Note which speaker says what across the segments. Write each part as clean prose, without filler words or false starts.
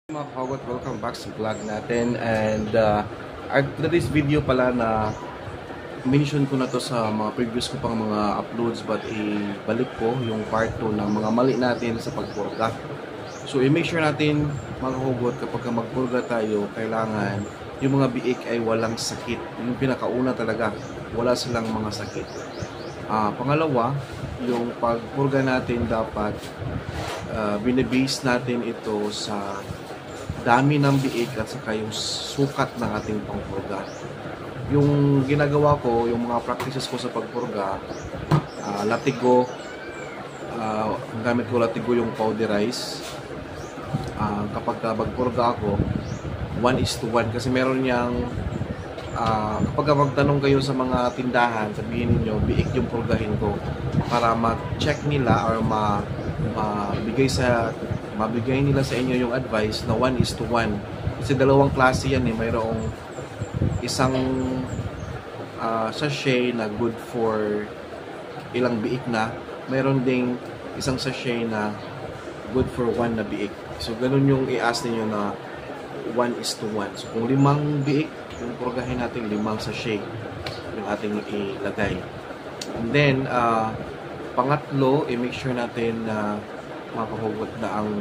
Speaker 1: Mga kawagot, welcome back sa vlog natin. And today's video pala na mention ko na to sa mga previous ko pang mga uploads, but ibalik ko yung part 2 ng mga mali natin sa pagpurga. So i-make sure natin mga kawagot, kapag magpurga tayo, kailangan yung mga biik ay walang sakit. Yung pinakauna talaga, wala silang mga sakit. Pangalawa, yung pagpurga natin dapat binibase natin ito sa dami ng biik at saka yung sukat ng ating pangpurga. Yung ginagawa ko, yung mga practices ko sa pagpurga, latigo, gamit ko latigo yung powderize. Kapag magpurga ako, 1:1 kasi meron niyang kapag magtanong kayo sa mga tindahan, sabihin niyo biik yung purgahin ko para ma-check nila or mabigay nila sa inyo yung advice na 1:1. Kasi dalawang klase yan mayroong isang sachet na good for ilang biik na, mayroon ding isang sachet na good for 1 na biik. So ganun yung i-ask niyo na 1:1. So kung 5 biik yung purgahin natin, 5 sachet yung ating ilagay. And then pangatlo, i-make sure natin na makahugot na ang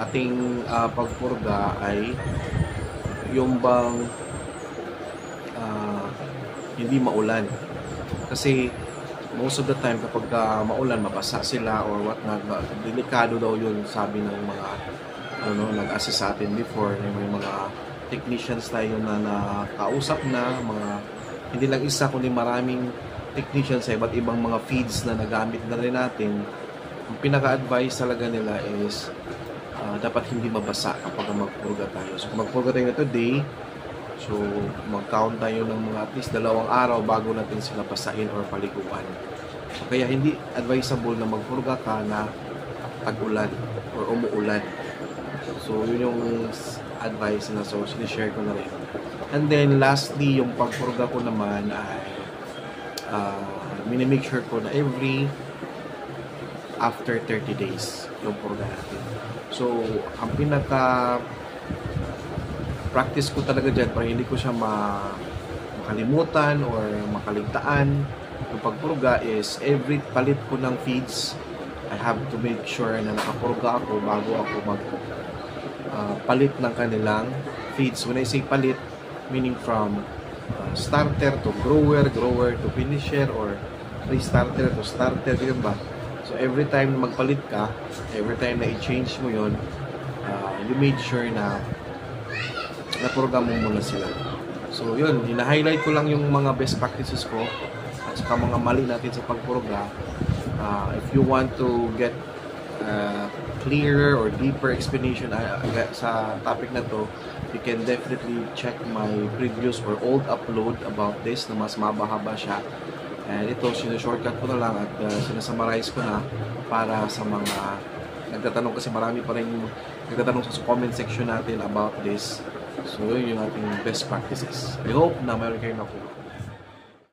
Speaker 1: ating pagpurga ay yung bang hindi maulan. Kasi most of the time kapag maulan, mabasa sila or what not, delikado daw yun, sabi ng mga nag-assist sa atin before. May mga technicians tayo na nakausap na, mga hindi lang isa kundi maraming technicians sa iba't ibang mga feeds na nagamit na rin natin. Ang pinaka-advice talaga nila is dapat hindi mabasa kapag magpurga tayo. So kung magpurga tayo na today, so mag-count tayo ng mga at least 2 araw bago natin sila basahin or paliguan. So, kaya hindi advisable na magpurga ka na tag-ulan or umuulan. So yun yung advice na so sinishare ko na rin. And then lastly, yung pagpurga ko naman ay minimake sure ko na after 30 days yung purga natin. So, ang practice ko talaga dyan para hindi ko siya makalimutan or makaligtaan yung pagpurga is every palit ko ng feeds, I have to make sure na nakapurga ako bago ako palit ng kanilang feeds. When I say palit, meaning from starter to grower to finisher, or restarter to starter, yun ba? So every time na magpalit ka, every time na i-change mo yun, you made sure na napurga mo muna sila. So yun, hina-highlight ko lang yung mga best practices ko at saka mga mali natin sa pagpurga. If you want to get clearer or deeper explanation sa topic na to, you can definitely check my previous or old upload about this na mas mabahaba siya. And ito, sinashortcut ko na lang at sinasummarize ko na para sa mga nagtatanong, kasi marami pa rin nagtatanong sa comment section natin about this. So yun yung ating best practices. I hope na mayroon kayo nakuha.